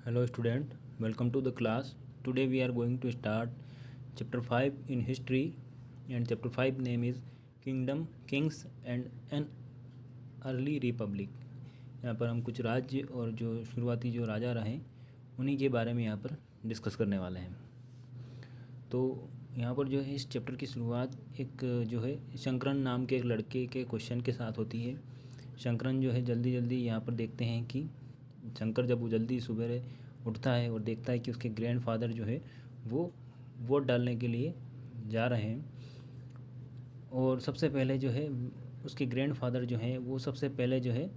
Hello student, welcome to the class. Today we are going to start chapter 5 in history and chapter 5 name is Kingdom, Kings and an Early Republic. यहाँ पर हम कुछ राज्य और जो शुरुआती जो राजा रहे उन्हीं के बारे में यहाँ पर डिस्कस करने वाले हैं। तो यहाँ पर जो है इस चैप्टर की शुरुआत एक जो है शंकरन नाम के एक लड़के के क्वेश्चन के साथ होती है। शंकरन जो है जल्दी यहाँ पर देखते हैं कि शंकर जब वो जल्दी सुबह उठता है और देखता है कि उसके ग्रैंडफादर जो है वो वोट डालने के लिए जा रहे हैं और सबसे पहले जो है उसके ग्रैंडफादर जो हैं वो सबसे पहले जो है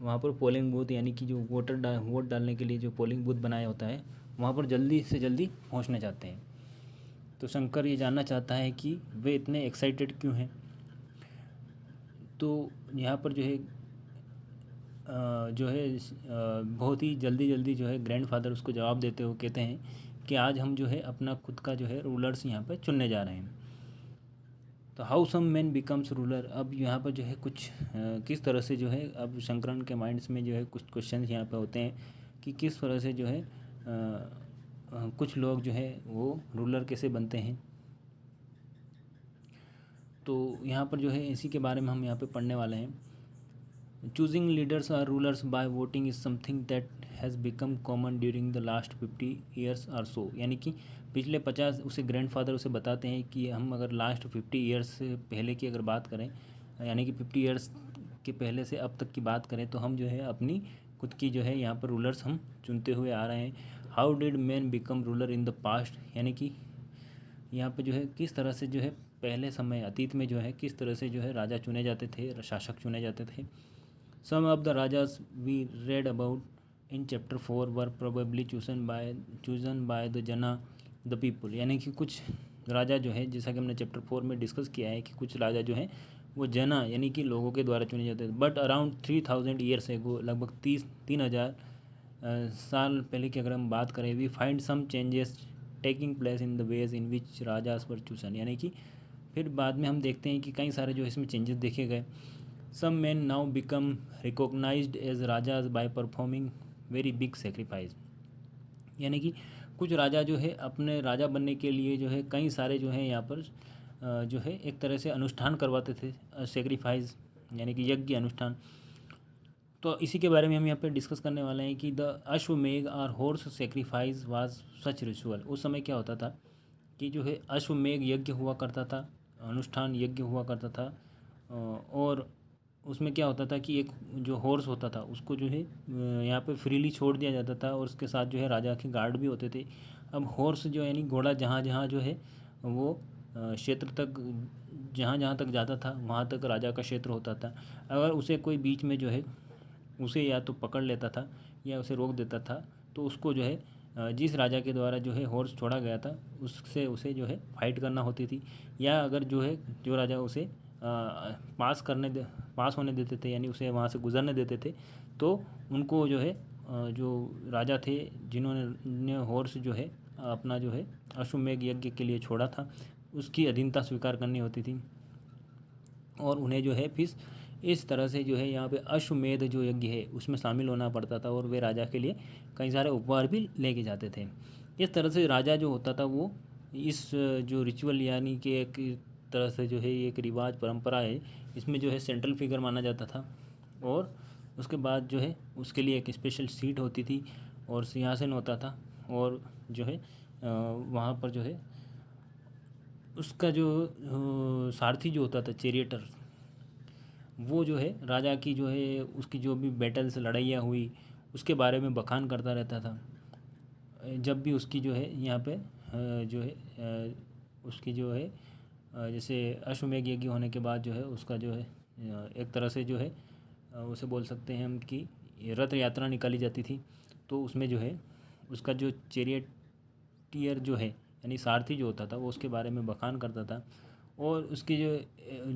वहाँ पर पोलिंग बूथ यानी कि जो वोट डालने के लिए जो पोलिंग बूथ बनाया होता है वहाँ पर जल्दी से जल्दी पहुँचना चाहते हैं। तो शंकर ये जानना चाहता है कि वे इतने एक्साइटेड क्यों हैं। तो यहाँ पर जो है बहुत ही जल्दी जो है ग्रैंडफादर उसको जवाब देते हुए कहते हैं कि आज हम जो है अपना खुद का जो है रूलर्स यहाँ पर चुनने जा रहे हैं। तो how some man becomes ruler, अब यहाँ पर जो है कुछ किस तरह से जो है अब शंकरन के माइंड्स में जो है कुछ क्वेश्चन यहाँ पर होते हैं कि किस तरह से जो है कुछ लोग जो है वो रूलर कैसे बनते हैं। तो यहाँ पर जो है इसी के बारे में हम यहाँ पे पढ़ने वाले हैं। Choosing leaders or rulers by voting is something that has become common during the last 50 years or so। यानी कि पिछले 50 उसे ग्रैंडफादर उसे बताते हैं कि हम अगर लास्ट 50 ईयर्स से पहले की अगर बात करें यानी कि 50 ईयर्स के पहले से अब तक की बात करें तो हम जो है अपनी खुद की जो है यहाँ पर रूलर्स हम चुनते हुए आ रहे हैं। How did man become ruler in the past, यानी कि यहाँ पे जो है किस तरह से जो है पहले समय अतीत में जो है किस तरह से जो है राजा चुने जाते थे, शासक चुने जाते थे। Some of the rajas we read about in chapter 4 were probably chosen by the jana the people। यानी कि कुछ राजा जो है जैसा कि हमने चैप्टर 4 में डिस्कस किया है कि कुछ राजा जो हैं वो जना यानी कि लोगों के द्वारा चुने जाते थे। बट अराउंड 3000 ईयर्स एगो, लगभग 3,000 साल पहले की अगर हम बात करें, we find some changes taking place in the ways in which rajas were chosen. यानी कि फिर बाद में हम देखते हैं कि कई सारे जो इसमें चेंजेस देखे गए। Some men now become recognized as rajas by performing very big sacrifice। यानी कि कुछ राजा जो है अपने राजा बनने के लिए जो है कई सारे जो है यहाँ पर जो है एक तरह से अनुष्ठान करवाते थे, सेक्रीफाइस यानी कि यज्ञ अनुष्ठान। तो इसी के बारे में हम यहाँ पर डिस्कस करने वाले हैं कि द अश्वमेघ और horse sacrifice was such ritual. उस समय क्या होता था कि जो है अश्वमेघ यज्ञ हुआ करता था, अनुष्ठान यज्ञ हुआ करता था और उसमें क्या होता था कि एक जो हॉर्स होता था उसको जो है यहाँ पे फ्रीली छोड़ दिया जाता था और उसके साथ जो है राजा के गार्ड भी होते थे। अब हॉर्स जो यानी घोड़ा जहाँ जहाँ जो है वो क्षेत्र तक जहाँ जहाँ तक जाता था वहाँ तक राजा का क्षेत्र होता था। अगर उसे कोई बीच में जो है उसे या तो पकड़ लेता था या उसे रोक देता था तो उसको जो है जिस राजा के द्वारा जो है हॉर्स छोड़ा गया था उससे उसे जो है फाइट करना होती थी। या अगर जो है जो राजा उसे पास होने देते थे यानी उसे वहाँ से गुजरने देते थे तो उनको जो है जो राजा थे जिन्होंने हॉर्स जो है अपना जो है अश्वमेघ यज्ञ के लिए छोड़ा था उसकी अधीनता स्वीकार करनी होती थी और उन्हें जो है फिर इस तरह से जो है यहाँ पे अश्वमेध जो यज्ञ है उसमें शामिल होना पड़ता था और वे राजा के लिए कई सारे उपहार भी लेके जाते थे। इस तरह से राजा जो होता था वो इस जो रिचुअल यानी कि एक तरह से जो है ये एक रिवाज परंपरा है, इसमें जो है सेंट्रल फिगर माना जाता था और उसके बाद जो है उसके लिए एक स्पेशल सीट होती थी और सिंहासन होता था और जो है वहाँ पर जो है उसका जो सारथी जो होता था चेरिएटर वो जो है राजा की जो है उसकी जो भी बैटल्स लड़ाइयाँ हुई उसके बारे में बखान करता रहता था। जब भी उसकी जो है यहाँ पे जो है उसकी जो है जैसे अश्वमेघ यज्ञ होने के बाद जो है उसका जो है एक तरह से जो है उसे बोल सकते हैं हम कि रथ यात्रा निकाली जाती थी तो उसमें जो है उसका जो चेरियटियर जो है यानी सारथी जो होता था वो उसके बारे में बखान करता था और उसके जो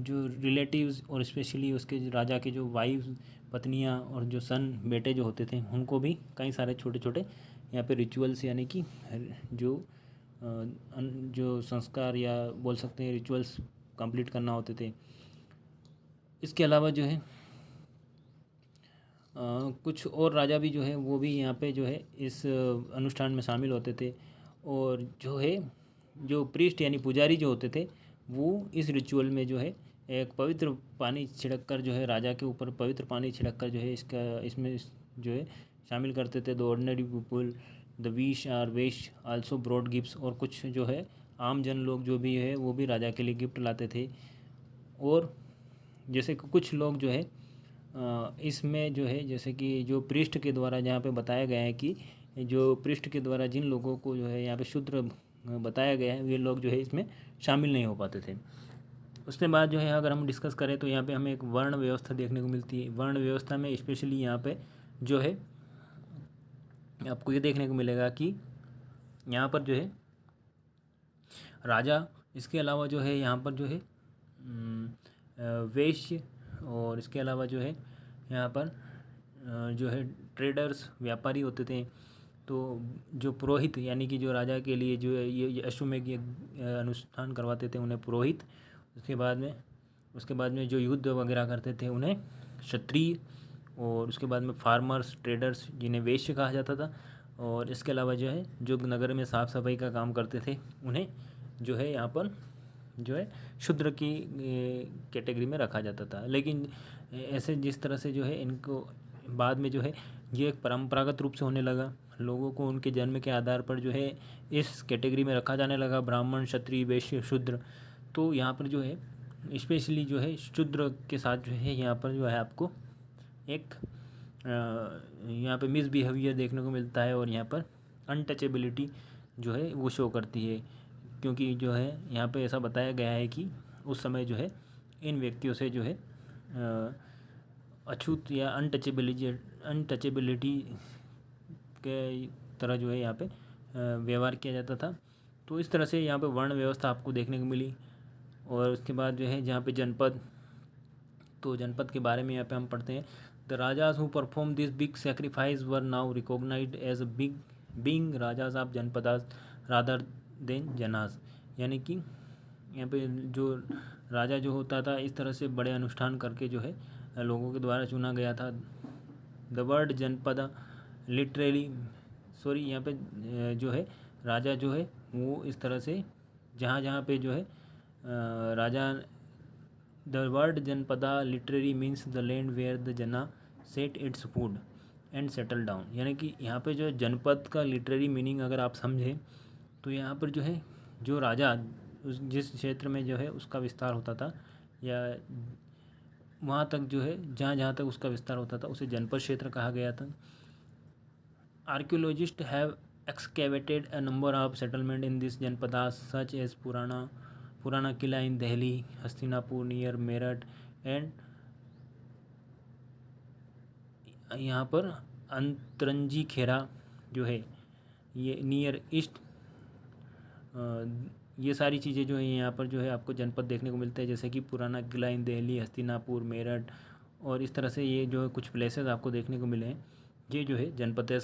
जो रिलेटिव्स और स्पेशली उसके राजा के जो वाइफ पत्नियां और जो सन बेटे जो होते थे उनको भी कई सारे छोटे छोटे यहाँ पे रिचुअल्स यानी कि जो जो संस्कार या बोल सकते हैं रिचुअल्स कंप्लीट करना होते थे। इसके अलावा जो है कुछ और राजा भी जो है वो भी यहाँ पे जो है इस अनुष्ठान में शामिल होते थे। और जो है जो प्रीस्ट यानी पुजारी जो होते थे वो इस रिचुअल में जो है एक पवित्र पानी छिड़क कर जो है राजा के ऊपर पवित्र पानी छिड़क कर जो है इसमें जो है शामिल करते थे। The ordinary people the wish are वेश आल्सो ब्रॉड गिफ्ट्स, और कुछ जो है आम जन लोग जो भी है वो भी राजा के लिए गिफ्ट लाते थे। और जैसे कि कुछ लोग जो है इसमें जो है जैसे कि जो पृष्ठ के द्वारा जहाँ पे बताया गया है कि जो पृष्ठ के द्वारा जिन लोगों को जो है यहाँ पे शूद्र बताया गया है वे लोग जो है इसमें शामिल नहीं हो पाते थे। उसके बाद जो है अगर हम डिस्कस करें तो यहाँ पे हमें एक वर्ण व्यवस्था देखने को मिलती है। वर्ण व्यवस्था में स्पेशली यहाँ पे जो है आपको ये देखने को मिलेगा कि यहाँ पर जो है राजा, इसके अलावा जो है यहाँ पर जो है वैश्य, और इसके अलावा जो है यहाँ पर जो है ट्रेडर्स व्यापारी होते थे। तो जो पुरोहित यानी कि जो राजा के लिए जो ये अश्वमेध अनुष्ठान करवाते थे उन्हें पुरोहित। उसके बाद में जो युद्ध वगैरह करते थे उन्हें क्षत्रिय। और उसके बाद में फार्मर्स ट्रेडर्स जिन्हें वैश्य कहा जाता था। और इसके अलावा जो है जो नगर में साफ़ सफाई का काम करते थे उन्हें जो है यहाँ पर जो है शूद्र की कैटेगरी में रखा जाता था। लेकिन ऐसे जिस तरह से जो है इनको बाद में जो है ये एक परंपरागत रूप से होने लगा, लोगों को उनके जन्म के आधार पर जो है इस कैटेगरी में रखा जाने लगा, ब्राह्मण क्षत्रिय वैश्य शूद्र। तो यहाँ पर जो है स्पेशली जो है शूद्र के साथ जो है यहाँ पर जो है आपको एक यहाँ पे मिसबिहेवियर देखने को मिलता है, और यहाँ पर अनटचेबिलिटी जो है वो शो करती है। क्योंकि जो है यहाँ पे ऐसा बताया गया है कि उस समय जो है इन व्यक्तियों से जो है अछूत या अनटचेबिलिटी के तरह जो है यहाँ पे व्यवहार किया जाता था। तो इस तरह से यहाँ पे वर्ण व्यवस्था आपको देखने को मिली। और उसके बाद जो है जहाँ पे जनपद, तो जनपद के बारे में यहाँ पे हम पढ़ते हैं the rajas who perform this big sacrifice were now recognised as a big being rajas of janapadas rather than janas. यानी कि यहाँ पे जो राजा जो होता था इस तरह से बड़े अनुष्ठान करके जो है लोगों के द्वारा चुना गया था। द वर्ड जनपदा लिटरेली यहाँ पे जो है राजा जो है वो इस तरह से जहाँ जहाँ पे जो है राजा, the word janapada literally means the land where the jana set its food and settle down. यानी कि यहाँ पे जो जनपद का लिटरेरी मीनिंग अगर आप समझें तो यहाँ पर जो है जो राजा जिस क्षेत्र में जो है उसका विस्तार होता था या वहाँ तक जो है जहाँ जहाँ तक उसका विस्तार होता था उसे जनपद क्षेत्र कहा गया था। Archaeologist have excavated a number of settlement in this Janapadas such as पुराना किला इन दिल्ली, हस्तिनापुर नियर मेरठ एंड यहाँ पर अंतरंजी खेरा जो है ये नियर ईस्ट। ये सारी चीज़ें जो है यहाँ पर जो है आपको जनपद देखने को मिलते हैं, जैसे कि पुराना किला इन दिल्ली, हस्तिनापुर, मेरठ, और इस तरह से ये जो है कुछ प्लेसेस आपको देखने को मिले हैं। ये जो है जनपद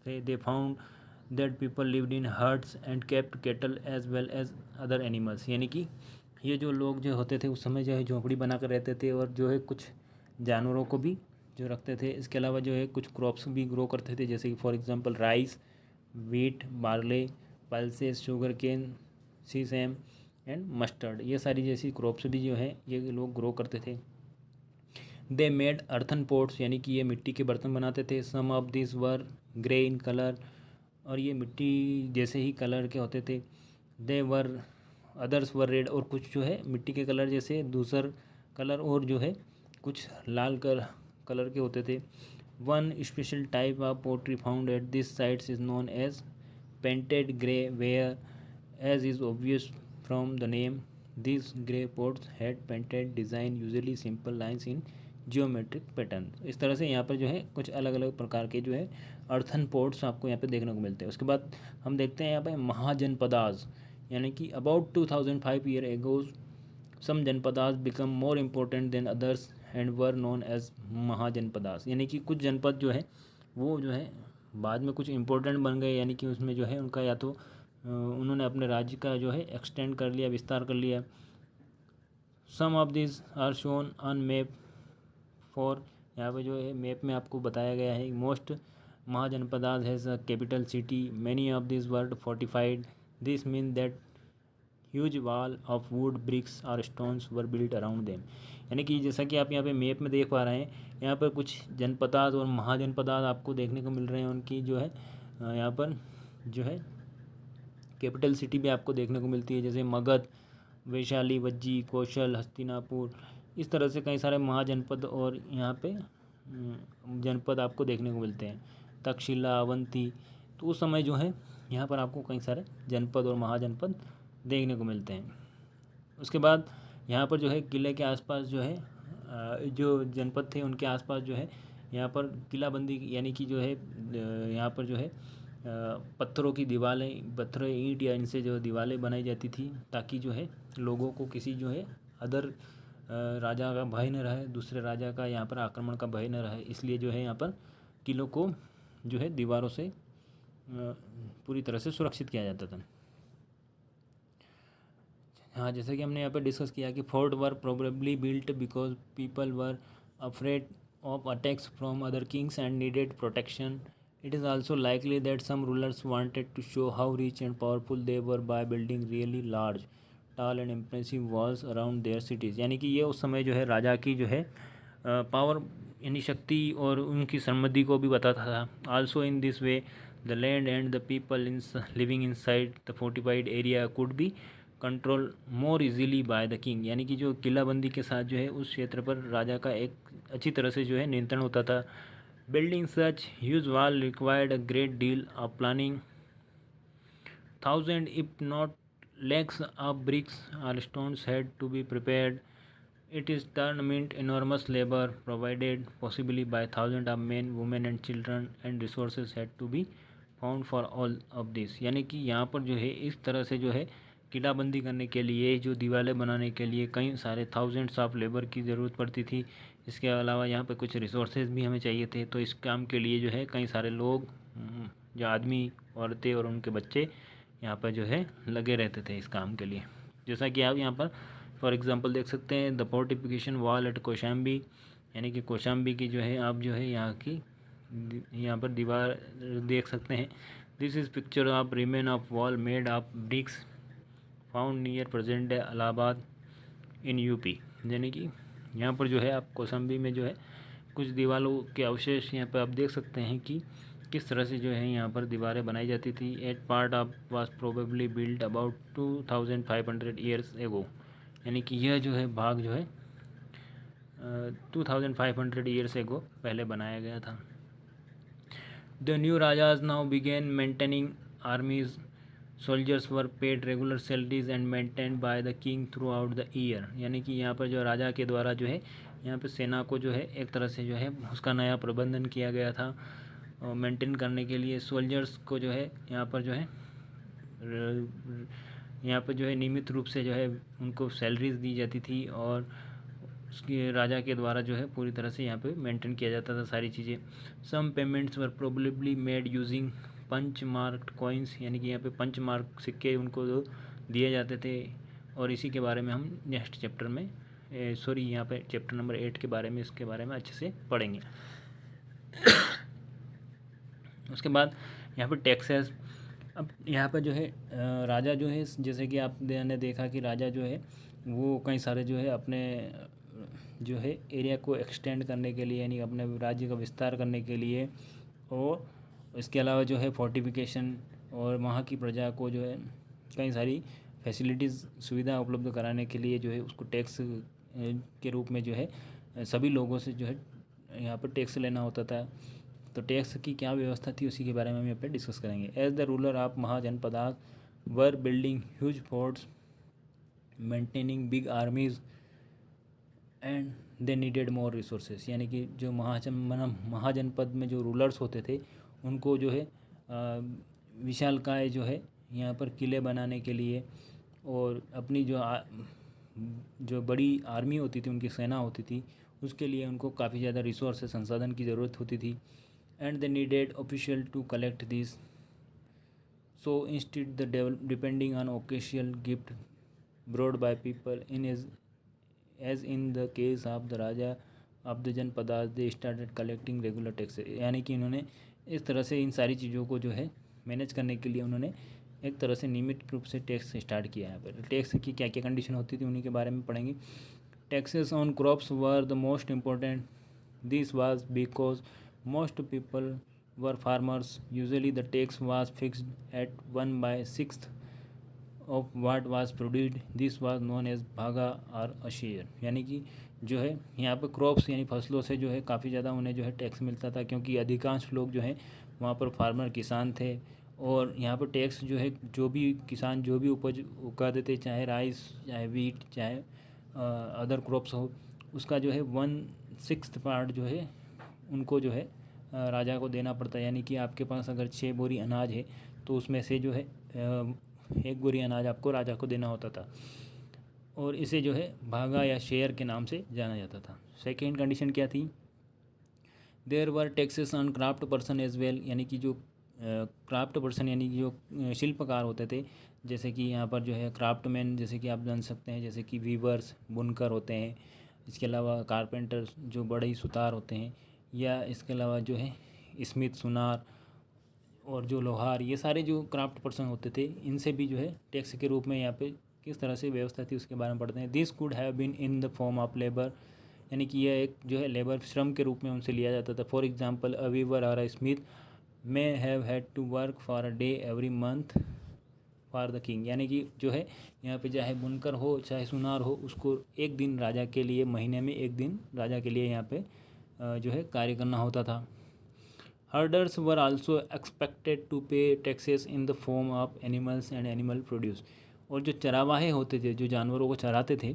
से they found that people lived in huts and kept cattle as well as other animals. यानी कि ये जो लोग जो होते थे उस समय जो है झोंपड़ी बना कर रहते थे और जो है कुछ जानवरों को भी जो रखते थे। इसके अलावा जो है कुछ क्रॉप्स भी ग्रो करते थे, जैसे कि for example rice, wheat, barley, pulses, sugar cane, sesame and mustard. ये सारी जैसी क्रॉप्स भी जो है ये लोग ग्रो करते थे। दे मेड अर्थन पोट्स, यानी कि ये मिट्टी के बर्तन बनाते थे। Some of this were grey in colour, और ये मिट्टी जैसे ही कलर के होते थे। दे वर अदर्स वर रेड, और कुछ जो है मिट्टी के कलर जैसे दूसर कलर और जो है कुछ लाल कलर के होते थे। One special type of pottery found at this sites is known as painted grey ware as is obvious from the name. This grey pots had painted design usually simple lines in geometric pattern. इस तरह से यहाँ पर जो है कुछ अलग अलग प्रकार के जो है अर्थन पोर्ट्स आपको यहाँ पे देखने को मिलते हैं। उसके बाद हम देखते हैं यहाँ पे महाजनपदास, यानी कि about 2005 year ago some janapadas become more important than others and were known as mahajanapadas. यानी कि कुछ जनपद जो है वो जो है बाद में कुछ इम्पोर्टेंट बन गए, यानी कि उसमें जो है उनका या तो उन्होंने अपने राज्य का जो है एक्सटेंड कर लिया, विस्तार कर लिया। Some of this are shown on map for यहाँ पे जो है मैप में आपको बताया गया है most mahajanapadas has a capital city, many of this were fortified, this mean that huge wall of wood bricks और stones were built around them. यानी कि जैसा कि आप यहाँ पे मैप में देख पा रहे हैं, यहाँ पर कुछ जनपदास और महाजनपदास आपको देखने को मिल रहे हैं। उनकी जो है यहाँ पर जो है कैपिटल सिटी भी आपको देखने को मिलती है, जैसे मगध, वैशाली, वज्जी, कौशल, हस्तिनापुर। इस तरह से कई सारे महाजनपद और यहाँ पे जनपद आपको देखने को मिलते हैं। तक्षशिला, अवंती। तो उस समय जो है यहाँ पर आपको कई सारे जनपद और महाजनपद देखने को मिलते हैं। उसके बाद यहाँ पर जो है किले के आसपास जो है जो जनपद थे उनके आसपास जो है यहाँ पर किलाबंदी, यानी कि जो है यहाँ पर जो है पत्थरों की दीवारें, पत्थर, ईंट या इनसे जो दीवारें बनाई जाती थी, ताकि जो है लोगों को किसी जो है अदर राजा का भय न रहे, दूसरे राजा का यहाँ पर आक्रमण का भय न रहे। इसलिए जो है यहाँ पर किलों को जो है दीवारों से पूरी तरह से सुरक्षित किया जाता था। हाँ, जैसे कि हमने यहाँ पर डिस्कस किया कि fort were probably built because people were afraid of attacks from other Kings and needed protection. It is also likely that some rulers wanted to show how rich and powerful they were by building really large, tall and impressive walls around their cities. यानी कि ये उस समय जो है राजा की जो है पावर यानी शक्ति और उनकी समृद्धि को भी बताता था. Also in this way the land and the people living inside the fortified area could be control more easily bye the king. यानी कि जो किलाबंदी के साथ जो है उस क्षेत्र पर राजा का एक अच्छी तरह से जो है नियंत्रण होता था. Building such huge wall required a great deal of planning. Thousand if not lakhs of bricks or stones had to be prepared. It is turn meant enormous labor provided possibly by thousands of men, women and children, and resources had to be found for all of this. यानी कि यहाँ पर जो है इस तरह से जो है किलाबंदी करने के लिए, जो दीवारें बनाने के लिए कई सारे थाउजेंड्स ऑफ लेबर की ज़रूरत पड़ती थी. इसके अलावा यहाँ पर कुछ रिसोर्सेज भी हमें चाहिए थे. तो इस काम के लिए जो है कई सारे लोग, जो आदमी, औरतें और उनके बच्चे यहाँ पर जो है लगे रहते थे इस काम के लिए. जैसा कि आप यहाँ पर फॉर एग्जांपल देख सकते हैं, the fortification wall at Kaushambi. यानी कि कौशाम्बी की जो है आप जो है यहाँ पर दीवार देख सकते हैं. This is picture of remain of wall made of BRICS found near present day Allahabad in UP. यानी कि यहाँ पर जो है आप कौशाम्बी में जो है कुछ दीवारों के अवशेष यहाँ पर आप देख सकते हैं कि किस तरह से जो है यहाँ पर दीवारें बनाई जाती थी. At part of was probably build about 2500 years ago. यानी कि यह जो है भाग जो है 2500 ईयर्स एगो पहले बनाया गया था. The new rajas now began maintaining armies. Soldiers were paid regular salaries and maintained by the king through the year. यानी कि यहाँ पर जो राजा के द्वारा जो है यहाँ पर सेना को जो है एक तरह से जो है उसका नया प्रबंधन किया गया था मेंटेन करने के लिए. सोल्जर्स को जो है यहाँ पर जो है नियमित रूप से जो है उनको सैलरीज दी जाती थी और उसके राजा के द्वारा जो है पूरी तरह से यहाँ पे मेंटेन किया जाता था सारी चीज़ें. Some payments were probably made using punch marked coins. यानी कि यहाँ पे पंच मार्क सिक्के उनको दिए जाते थे. और इसी के बारे में हम नेक्स्ट चैप्टर में यहाँ पे चैप्टर नंबर 8 के बारे में इसके बारे में अच्छे से पढ़ेंगे. उसके बाद यहाँ पर टैक्सेस. अब यहाँ पर जो है राजा जो है, जैसे कि आपने देखा कि राजा जो है वो कई सारे जो है अपने जो है एरिया को एक्सटेंड करने के लिए, यानी अपने राज्य का विस्तार करने के लिए, और इसके अलावा जो है फोर्टिफिकेशन और वहाँ की प्रजा को जो है कई सारी फैसिलिटीज़ सुविधा उपलब्ध कराने के लिए जो है उसको टैक्स के रूप में जो है सभी लोगों से जो है यहाँ पर टैक्स लेना होता था. तो टैक्स की क्या व्यवस्था थी उसी के बारे में हम यहाँ पे डिस्कस करेंगे. As the ruler of mahajanapadas were building huge forts, maintaining big armies and they needed more resources. यानी कि जो महाजनपद में जो रूलर्स होते थे उनको जो है विशालकाय जो है यहाँ पर किले बनाने के लिए और अपनी जो बड़ी आर्मी होती थी, उनकी सेना होती थी, उसके लिए उनको काफ़ी ज़्यादा रिसोर्स संसाधन की ज़रूरत होती थी. And they needed official to collect this. So instead the depending on occasional gift brought by people in as in the case of the Raja of the janapadas they started collecting regular tax, यानी कि इन्होंने इस तरह से इन सारी चीज़ों को जो है मैनेज करने के लिए उन्होंने एक तरह से नियमित रूप से टैक्स स्टार्ट किया है। पर टैक्स की क्या क्या कंडीशन होती थी उन्हीं के बारे में पढ़ेंगे। Taxes on crops were the most important, this was because most people were farmers, usually the tax was fixed at 1/6 of what was produced, this was known as bhaga और अ शेयर, यानी कि जो है यहाँ पर क्रॉप्स यानी फसलों से जो है काफ़ी ज़्यादा उन्हें जो है टैक्स मिलता था, क्योंकि अधिकांश लोग जो है वहाँ पर फार्मर किसान थे। और यहाँ पर टैक्स जो है जो भी किसान जो भी उपज उगाते थे, चाहे राइस चाहे वीट चाहे अदर क्रॉप्स हो, उसका जो है 1/6 पार्ट जो है उनको जो है राजा को देना पड़ता है। यानी कि आपके पास अगर 6 बोरी अनाज है तो उसमें से जो है 1 बोरी अनाज आपको राजा को देना होता था, और इसे जो है भागा या शेयर के नाम से जाना जाता था। सेकेंड कंडीशन क्या थी, there were taxes on craft person as well, यानी कि जो क्राफ्ट पर्सन यानी कि जो शिल्पकार होते थे, जैसे कि यहाँ पर जो है क्राफ्टमैन, जैसे कि आप जान सकते हैं, जैसे कि वीवर्स बुनकर होते हैं, इसके अलावा कारपेंटर जो बड़े ही सुतार होते हैं, या इसके अलावा जो है स्मिथ सुनार और जो लोहार, ये सारे जो क्राफ्ट पर्सन होते थे, इनसे भी जो है टैक्स के रूप में यहाँ पे किस तरह से व्यवस्था थी उसके बारे में पढ़ते हैं। This could have been in the form of labour, यानी कि यह एक जो है लेबर श्रम के रूप में उनसे लिया जाता था। फॉर एग्जांपल अ वीवर और a smith may have had to work for a day every month for the king, यानी कि जो है यहाँ पे चाहे बुनकर हो चाहे सुनार हो, उसको एक दिन राजा के लिए, महीने में एक दिन राजा के लिए यहाँ पे जो है कार्य करना होता था। Herders were also expected to pay taxes in the form of animals and animal produce, और जो चरावाहे होते थे जो जानवरों को चराते थे,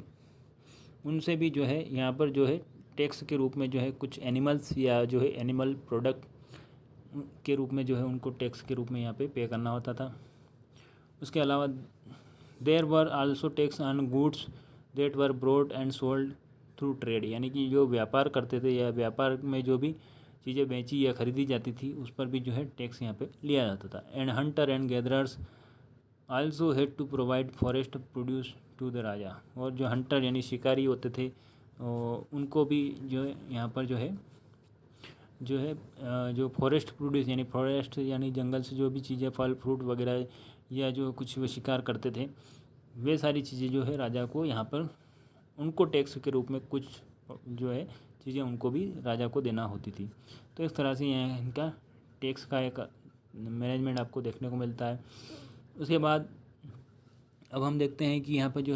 उनसे भी जो है यहाँ पर जो है टैक्स के रूप में जो है कुछ एनिमल्स या जो है एनिमल प्रोडक्ट के रूप में जो है उनको टैक्स के रूप में यहाँ पे करना होता था। उसके अलावा there were also tax on goods that were bought and sold through trade, यानी कि जो व्यापार करते थे या व्यापार में जो भी चीज़ें बेची या ख़रीदी जाती थी उस पर भी जो है टैक्स यहाँ पे लिया जाता था। And hunter and gatherers also had to provide forest produce to the raja, और जो हंटर यानी शिकारी होते थे उनको भी जो है यहाँ पर जो फॉरेस्ट प्रोड्यूस यानी फॉरेस्ट यानी जंगल से जो भी चीज़ें फल फ्रूट वगैरह या जो कुछ वो शिकार करते थे, वे सारी चीज़ें जो है राजा को यहाँ पर उनको टैक्स के रूप में कुछ जो है चीज़ें उनको भी राजा को देना होती थी। तो इस तरह से यहाँ इनका टैक्स का एक मैनेजमेंट आपको देखने को मिलता है। उसके बाद अब हम देखते हैं कि यहाँ पर जो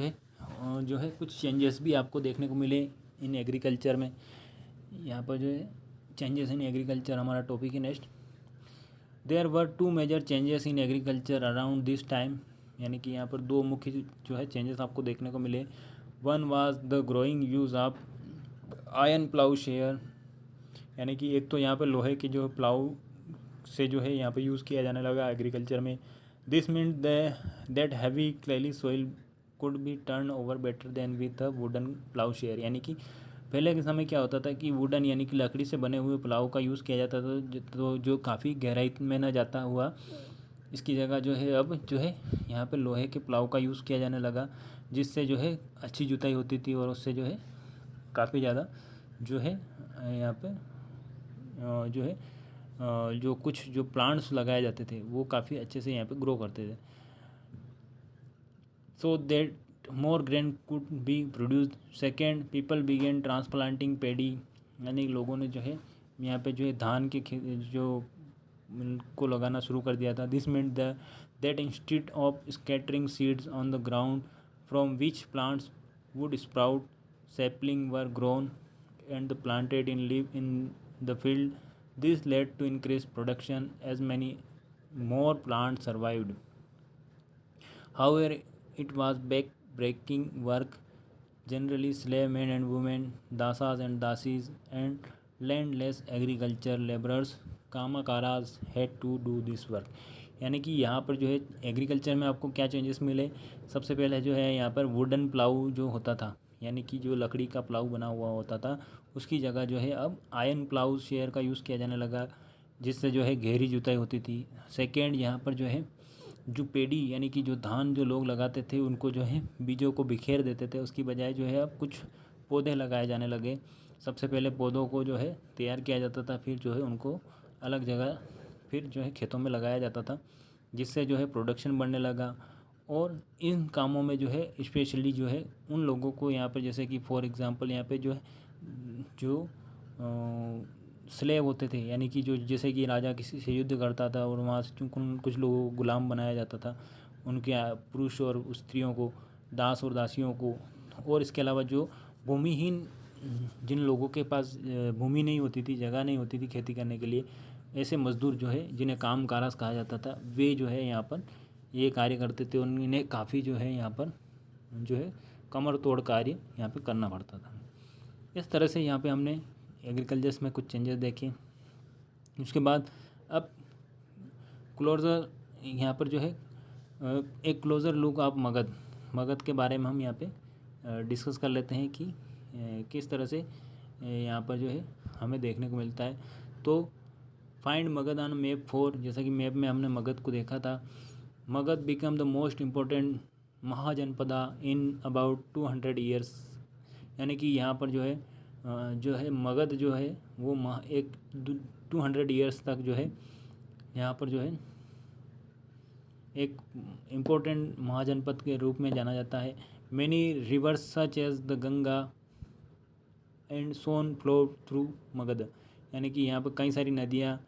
है कुछ चेंजेस भी आपको देखने को मिले इन एग्रीकल्चर में। यहाँ पर जो है चेंजेस इन एग्रीकल्चर हमारा टॉपिक है next. There were 2 major changes in agriculture around this time, यानी कि यहाँ पर 2 मुख्य जो है चेंजेस आपको देखने को मिले। One was the growing use of iron plough share, यानी कि एक तो यहाँ पर लोहे की जो प्लाऊ से जो है यहाँ पे यूज़ किया जाने लगा एग्रीकल्चर में। This mean that heavy clayey soil could be turn over better than with a wooden plough share, यानी कि पहले के समय क्या होता था कि वुडन यानी कि लकड़ी से बने हुए प्लाऊ का यूज़ किया जाता था, तो जो काफ़ी गहराई में न जाता हुआ, इसकी जगह जो है अब जो है यहाँ पे लोहे के प्लाऊ का यूज़ किया जाने लगा, जिससे जो है अच्छी जुताई होती थी और उससे जो है काफ़ी ज़्यादा जो है यहाँ पे जो है जो कुछ जो प्लांट्स लगाए जाते थे वो काफ़ी अच्छे से यहाँ पे ग्रो करते थे। So that more grain could be produce. Second, people began transplanting paddy, यानी लोगों ने जो है यहाँ पे जो है धान के जो को लगाना शुरू कर दिया था। This mean that instead of scattering seeds on the ground from which plants would sprout, sapling were grown and planted in live in the field. This led to increased production as many more plants survived. However, it was back-breaking work. Generally, slave men and women, dasas and dasis, and landless agriculture laborers, कामाकाराज had to do this work. यानी कि यहाँ पर जो है agriculture में आपको क्या changes मिले। सबसे पहले जो है यहाँ पर वुडन प्लाऊ जो होता था, यानी कि जो लकड़ी का प्लाऊ बना हुआ होता था, उसकी जगह जो है अब आयरन प्लाऊ शेयर का यूज़ किया जाने लगा, जिससे जो है गहरी जुताई होती थी। सेकेंड, यहाँ पर जो है जो पेड़ी यानी कि जो धान जो लोग लगाते थे उनको जो है बीजों को बिखेर देते थे, उसकी बजाय जो है अब कुछ पौधे लगाए जाने लगे। सबसे पहले पौधों को जो है तैयार किया जाता था, फिर जो है उनको अलग जगह फिर जो है खेतों में लगाया जाता था, जिससे जो है प्रोडक्शन बढ़ने लगा। और इन कामों में जो है स्पेशली जो है उन लोगों को यहाँ पर, जैसे कि फॉर एग्जांपल यहाँ पे जो है जो स्लेव होते थे, यानी कि जो जैसे कि राजा किसी से युद्ध करता था और वहाँ से कुछ लोगों को गुलाम बनाया जाता था, उनके पुरुष और स्त्रियों को, दास और दासियों को। और इसके अलावा जो भूमिहीन, जिन लोगों के पास भूमि नहीं होती थी, जगह नहीं होती थी खेती करने के लिए, ऐसे मजदूर जो है जिन्हें काम कारास कहा जाता था, वे जो है यहाँ पर ये कार्य करते थे। उन्हें काफ़ी जो है यहाँ पर जो है कमर तोड़ कार्य यहाँ पे करना पड़ता था। इस तरह से यहाँ पे हमने एग्रीकल्चर्स में कुछ चेंजेस देखे। उसके बाद अब क्लोजर यहाँ पर जो है एक क्लोज़र लुक ऑफ मगध के बारे में हम यहाँ पे डिस्कस कर लेते हैं कि किस तरह से यहाँ पर जो है हमें देखने को मिलता है। तो फाइंड मगध ऑन मैप 4, जैसा कि मैप में हमने मगध को देखा था। Magadh become the most important Mahajanapada in about 200 years, यानी कि यहाँ पर जो है मगध जो है वो 200 ईयर्स तक जो है यहाँ पर जो है एक इम्पोर्टेंट महाजनपद के रूप में जाना जाता है। Many rivers such as the Ganga and Son flow through Magadha, यानी कि यहाँ पर कई सारी नदियाँ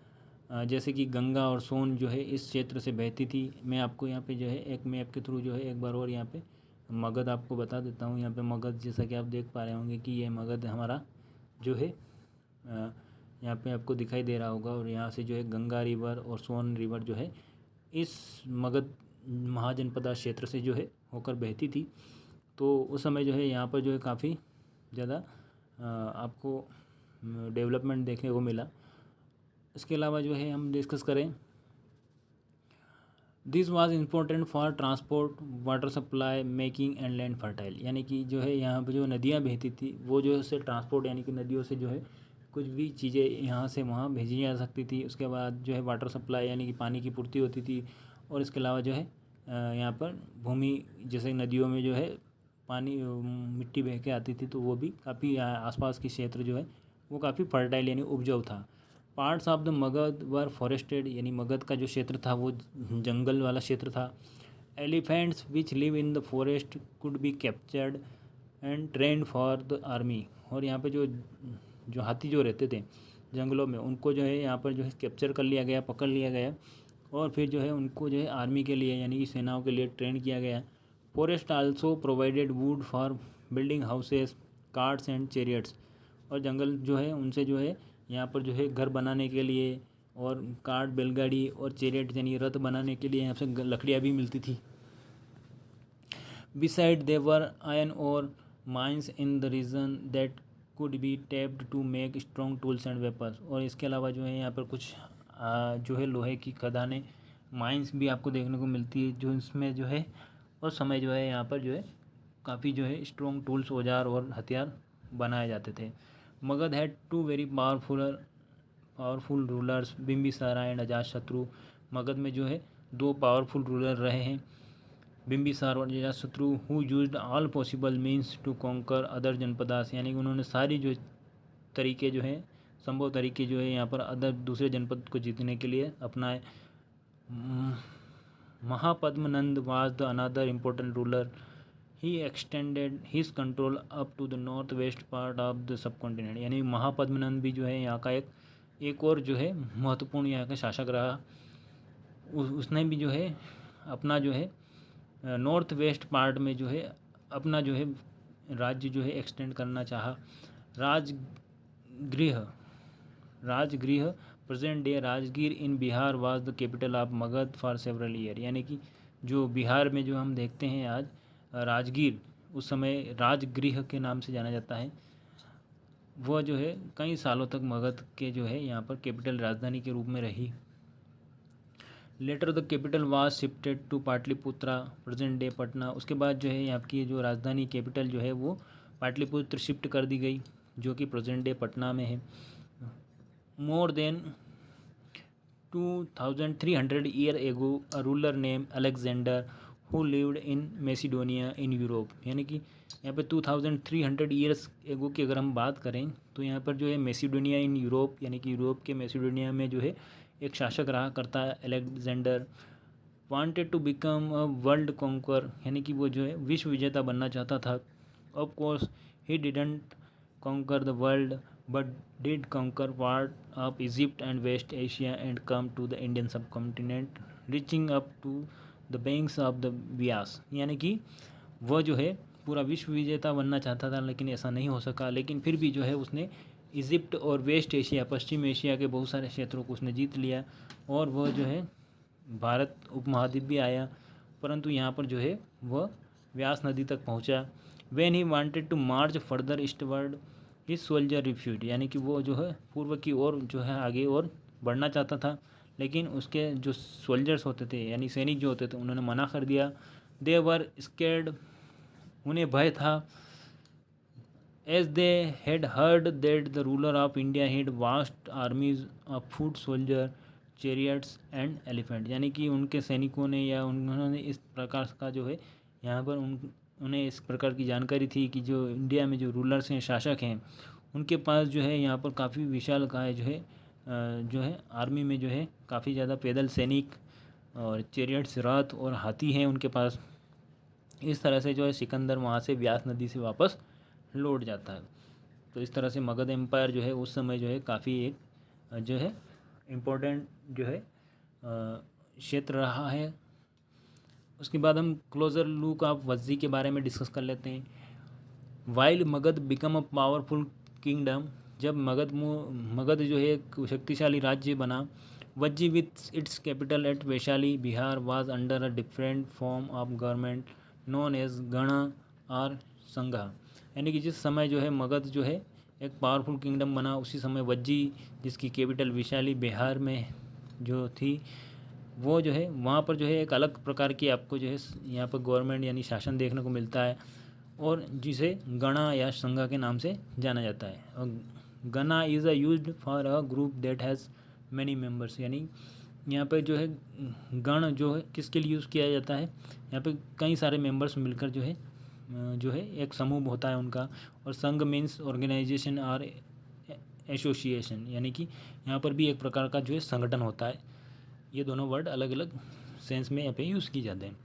जैसे कि गंगा और सोन जो है इस क्षेत्र से बहती थी। मैं आपको यहाँ पे जो है एक मैप के थ्रू जो है एक बार और यहाँ पे मगध आपको बता देता हूँ। यहाँ पे मगध, जैसा कि आप देख पा रहे होंगे कि ये मगध हमारा जो है यहाँ पे आपको दिखाई दे रहा होगा। और यहाँ से जो है गंगा रिवर और सोन रिवर जो है इस मगध महाजनपदा क्षेत्र से जो है होकर बहती थी। तो उस समय जो है यहाँ पर जो है काफ़ी ज़्यादा आपको डेवलपमेंट देखने को मिला। इसके अलावा जो है हम डिस्कस करें, this was important for transport, water supply, making and land fertile, यानी कि जो है यहाँ पर जो नदियाँ बहती थी वो जो है ट्रांसपोर्ट, यानी कि नदियों से जो है कुछ भी चीज़ें यहाँ से वहाँ भेजी जा सकती थी। उसके बाद जो है वाटर सप्लाई, यानी कि पानी की पूर्ति होती थी। और इसके अलावा जो है यहाँ पर भूमि, जैसे नदियों में जो है पानी मिट्टी बह के आती थी, तो वो भी काफ़ी आसपास के क्षेत्र जो है वो काफ़ी फर्टाइल यानी उपजाऊ था। Parts of the Magadh were forested, यानी मगध का जो क्षेत्र था वो जंगल वाला क्षेत्र था। Elephants which live in the forest could be captured and trend for the army, और यहाँ पे जो हाथी जो रहते थे जंगलों में, उनको जो है यहाँ पर जो है कैप्चर कर लिया गया, पकड़ लिया गया, और फिर जो है उनको जो है आर्मी के लिए यानी कि सेनाओं के लिए ट्रेन किया गया। Forest also provided would for building houses, carts and chariots, और जंगल जो है उनसे जो है यहाँ पर जो है घर बनाने के लिए और कार्ट, बैलगाड़ी और चैरियट यानी रथ बनाने के लिए यहाँ से लकड़ियाँ भी मिलती थी। Besides they were iron ore mines in the region that could be tapped to make strong tools and weapons, और इसके अलावा जो है यहाँ पर कुछ जो है लोहे की खदानें, माइंस भी आपको देखने को मिलती है, जो इसमें जो है उस समय जो है यहाँ पर जो है काफ़ी जो है स्ट्रॉन्ग टूल्स, औजार और हथियार बनाए जाते थे। Magadha had two very powerful rulers, Bimbisara and Ajatashatru. Magadha में जो है दो पावरफुल रूलर रहे हैं, बिम्बिसार और Ajatashatru, who used all possible means to conquer other janapadas, यानी कि उन्होंने सारी जो तरीके जो हैं संभव तरीके जो है यहाँ पर दूसरे जनपद को जीतने के लिए अपनाए। Mahapadmananda was the another important ruler, he extended his control up to the north west part of the subcontinent, यानी महापद्मनंद भी जो है यहाँ का एक और जो है महत्वपूर्ण यहाँ का शासक रहा। उसने भी जो है अपना जो है नॉर्थ वेस्ट पार्ट में जो है अपना जो है राज्य जो है एक्सटेंड करना चाहा। Rajgriha present day Rajgir in Bihar was the capital of Magadha for several year, यानी कि जो बिहार में जो हम देखते हैं आज राजगीर, उस समय राजगृह के नाम से जाना जाता है। वह जो है कई सालों तक मगध के जो है यहाँ पर कैपिटल राजधानी के रूप में रही। Later the capital was shifted to Pataliputra present day Patna, उसके बाद जो है यहाँ की जो राजधानी कैपिटल जो है वो पाटलिपुत्र शिफ्ट कर दी गई, जो कि प्रेजेंट डे पटना में है। More than 2300 year ago a ruler name Alexander who lived in Macedonia in Europe, यानी कि यहाँ पे 2300 ईयर्स एगो की अगर हम बात करें तो यहाँ पर जो है मैसिडोनिया इन यूरोप, यानी कि यूरोप के मैसिडोनिया में जो है एक शासक रहा करता है Alexander, wanted to become a world conquer, यानी कि वो जो है विश्व विजेता बनना चाहता था। Of course he didn't conquer the world but did conquer part of Egypt and West Asia and come to the Indian subcontinent reaching up to the banks of the Bias, यानी कि वह जो है पूरा विश्व विजेता बनना चाहता था लेकिन ऐसा नहीं हो सका, लेकिन फिर भी जो है उसने इजिप्ट और वेस्ट एशिया पश्चिम एशिया के बहुत सारे क्षेत्रों को उसने जीत लिया और वह जो है भारत उपमहाद्वीप भी आया, परंतु यहाँ पर जो है वह व्यास नदी तक पहुँचा। When he wanted to march further eastward his soldier refuse, यानी कि वो जो है पूर्व की ओर जो है आगे और बढ़ना चाहता था, लेकिन उसके जो सोल्जर्स होते थे यानी सैनिक जो होते थे उन्होंने मना कर दिया। दे वर स्केर्ड, उन्हें भय था। As they had heard that the ruler of India had vast armies of foot soldier chariots and elephant, यानी कि उनके सैनिकों ने या उन्होंने इस प्रकार का जो है यहाँ पर उन्हें इस प्रकार की जानकारी थी कि जो इंडिया में जो रूलर्स हैं शासक हैं उनके पास जो है यहाँ पर काफ़ी विशालकाय जो है आर्मी में जो है काफ़ी ज़्यादा पैदल सैनिक और चैरियट्स रथ और हाथी हैं उनके पास। इस तरह से जो है सिकंदर वहाँ से व्यास नदी से वापस लौट जाता है। तो इस तरह से मगध एम्पायर जो है उस समय जो है काफ़ी एक जो है इम्पोर्टेंट जो है क्षेत्र रहा है। उसके बाद हम क्लोजर लुक ऑफ वज्जी के बारे में डिस्कस कर लेते हैं। While Magadha become a powerful kingdom, जब मगध जो है एक शक्तिशाली राज्य बना, Vajji with its capital at Vaishali Bihar was under a different form of government known as gana और संघा, यानी कि जिस समय जो है मगध जो है एक पावरफुल किंगडम बना उसी समय वज्जी जिसकी कैपिटल वैशाली बिहार में जो थी वो जो है वहाँ पर जो है एक अलग प्रकार की आपको जो है यहाँ पर गवर्नमेंट यानी शासन देखने को मिलता है और जिसे गणा या संघा के नाम से जाना जाता है। और गणा is a used for a group that has many members, यानी यहाँ पर जो है गण जो है किसके लिए यूज़ किया जाता है, यहाँ पे कई सारे मेंबर्स मिलकर जो है एक समूह होता है उनका। और संघ मीन्स ऑर्गेनाइजेशन और एसोसिएशन, यानी कि यहाँ पर भी एक प्रकार का जो है संगठन होता है। ये दोनों वर्ड अलग अलग सेंस में यहाँ पे यूज़ की जाते हैं।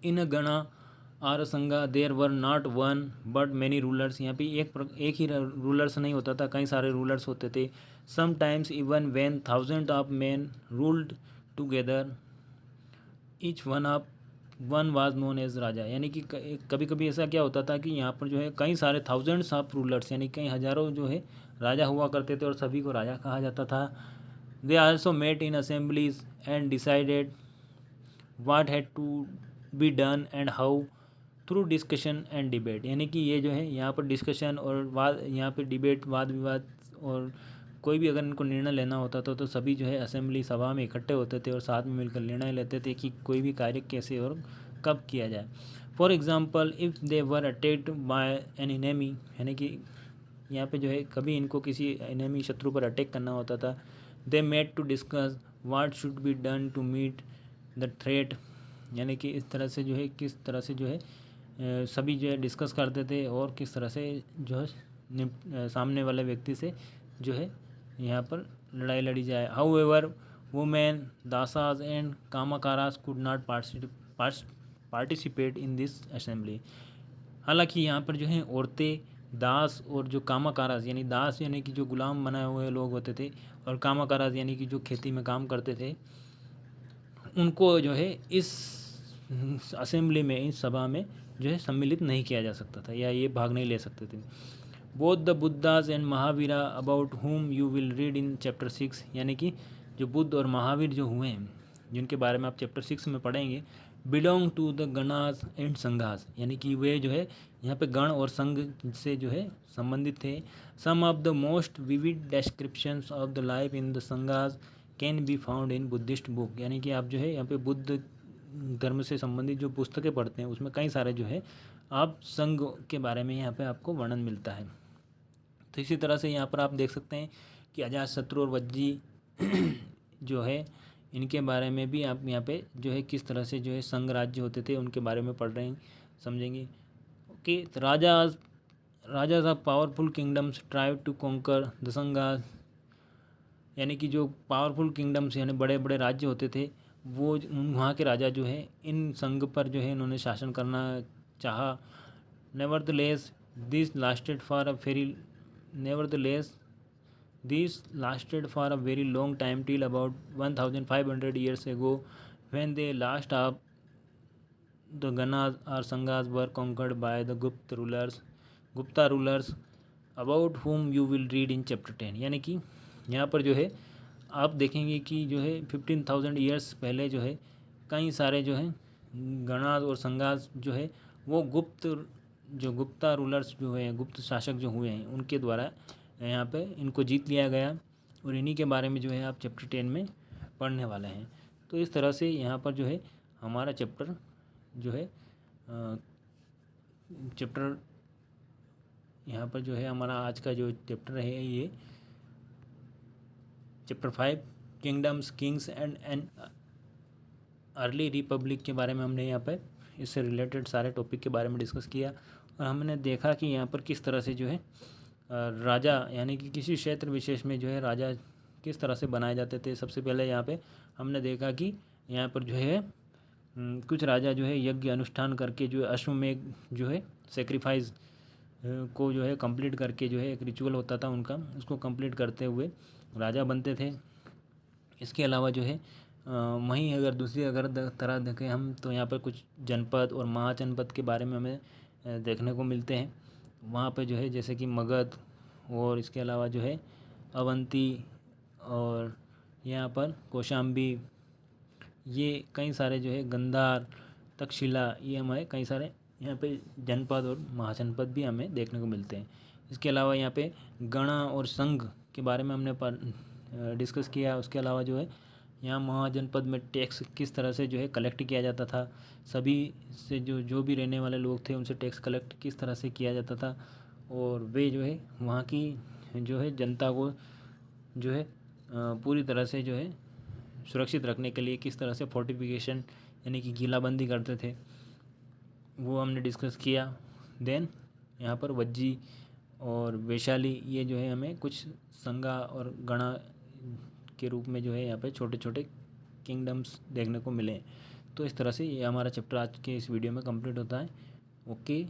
इन gana or sangha there were not one but many rulers, यहाँ पे एक ही रूलर्स नहीं होता था, कई सारे रूलर्स होते थे। Sometimes even when thousand of man ruled together each one was known as raja, यानी कि कभी कभी ऐसा क्या होता था कि यहाँ पर जो है कई सारे थाउजेंड्स ऑफ रूलर्स यानी कई हज़ारों जो है राजा हुआ करते थे और सभी को राजा कहा जाता था। They also met in assemblies and decided what had to be done and how through discussion and debate, यानी कि ये जो है यहाँ पर डिस्कशन और यहाँ पर डिबेट वाद विवाद और कोई भी अगर इनको निर्णय लेना होता था तो सभी जो है असेंबली सभा में इकट्ठे होते थे और साथ में मिलकर निर्णय लेते थे कि कोई भी कार्य कैसे और कब किया जाए। For example if they were attacked by an enemy, यानी कि यहाँ पे जो है कभी इनको किसी एनिमी शत्रु पर अटैक करना होता था। They met to discuss what should be done to meet the threat, यानी कि इस तरह से जो है किस तरह से जो है सभी जो है डिस्कस करते थे और किस तरह से जो है सामने वाले व्यक्ति से जो है यहाँ पर लड़ाई लड़ी जाए। However women dasas and kammakaras could not participate in this assembly, हालांकि यहाँ पर जो है औरतें दास और जो कामाकारास यानी दास यानी कि जो गुलाम बनाए हुए लोग होते थे और कामाकारास यानी कि जो खेती में काम करते थे उनको जो है इस असेंबली में इस सभा में जो है सम्मिलित नहीं किया जा सकता था या ये भाग नहीं ले सकते थे। Both the Buddha's and Mahavira about whom you will read in chapter 6, यानी कि जो बुद्ध और महावीर जो हुए हैं जिनके बारे में आप चैप्टर 6 में पढ़ेंगे, belong to the ganas and sanghas, यानी कि वे जो है यहाँ पे गण और संघ से जो है संबंधित थे। Some of the most vivid descriptions of the life in the sanghas can be found in Buddhist book, यानी कि आप जो है यहाँ पे बुद्ध धर्म से संबंधित जो पुस्तकें पढ़ते हैं उसमें कई सारे जो है आप संघ के बारे में यहाँ पे आपको वर्णन मिलता है। तो इसी तरह से यहाँ पर आप देख सकते हैं कि अजातशत्रु और वज्जी जो है इनके बारे में भी आप यहाँ पे जो है किस तरह से जो है संघ राज्य होते थे उनके बारे में पढ़ रहे हैं, समझेंगे। Okay, rajas of powerful kingdoms strive to conquer the sanghas, यानी कि जो पावरफुल किंगडम्स यानी बड़े बड़े राज्य होते थे वो वहाँ के राजा जो है इन संघ पर जो है इन्होंने शासन करना चाहा। Nevertheless this lasted for a very nevertheless This lasted for a very long time till about 1500 years ago when the last of the Ganas or Sanghas were conquered by the Gupta rulers about whom you will read in chapter 10। यानी कि यहाँ पर जो है आप देखेंगे कि जो है 15,000 ईयर्स पहले जो है कई सारे जो है गणास और संघास जो है वो गुप्ता रूलर्स जो है गुप्त शासक जो हुए हैं उनके द्वारा यहाँ पे इनको जीत लिया गया, और इन्हीं के बारे में जो है आप चैप्टर 10 में पढ़ने वाले हैं। तो इस तरह से यहाँ पर जो है हमारा चैप्टर जो है चैप्टर यहाँ पर जो है हमारा आज का जो चैप्टर है ये chapter 5 kingdoms Kings and early Republic के बारे में हमने यहाँ पर इससे रिलेटेड सारे टॉपिक के बारे में डिस्कस किया, और हमने देखा कि यहाँ पर किस तरह से जो है राजा यानी कि किसी क्षेत्र विशेष में जो है राजा किस तरह से बनाए जाते थे। सबसे पहले यहाँ पे हमने देखा कि यहाँ पर जो है कुछ राजा जो है यज्ञ अनुष्ठान करके जो है अश्वमेघ जो है सेक्रीफाइस को जो है कंप्लीट करके जो है एक रिचुअल होता था उनका, उसको कंप्लीट करते हुए राजा बनते थे। इसके अलावा जो है वहीं अगर तरह देखें हम तो यहाँ पर कुछ जनपद और महाजनपद के बारे में हमें देखने को मिलते हैं। वहाँ पे जो है जैसे कि मगध, और इसके अलावा जो है अवंती, और यहाँ पर कौशाम्बी, ये कई सारे जो है गंधार, तक्षशिला, ये हमारे कई सारे यहाँ पे जनपद और महाजनपद भी हमें देखने को मिलते हैं। इसके अलावा यहाँ पे गणा और संघ के बारे में हमने डिस्कस किया। उसके अलावा जो है यहाँ महाजनपद में टैक्स किस तरह से जो है कलेक्ट किया जाता था, सभी से जो भी रहने वाले लोग थे उनसे टैक्स कलेक्ट किस तरह से किया जाता था, और वे जो है वहाँ की जो है जनता को जो है पूरी तरह से जो है सुरक्षित रखने के लिए किस तरह से फोर्टिफिकेशन यानी कि किलाबंदी करते थे, वो हमने डिस्कस किया। देन यहाँ पर वज्जी और वैशाली, ये जो है हमें कुछ संगा और गणा के रूप में जो है यहाँ पे छोटे छोटे किंगडम्स देखने को मिले। तो इस तरह से ये हमारा चैप्टर आज के इस वीडियो में कंप्लीट होता है। ओके।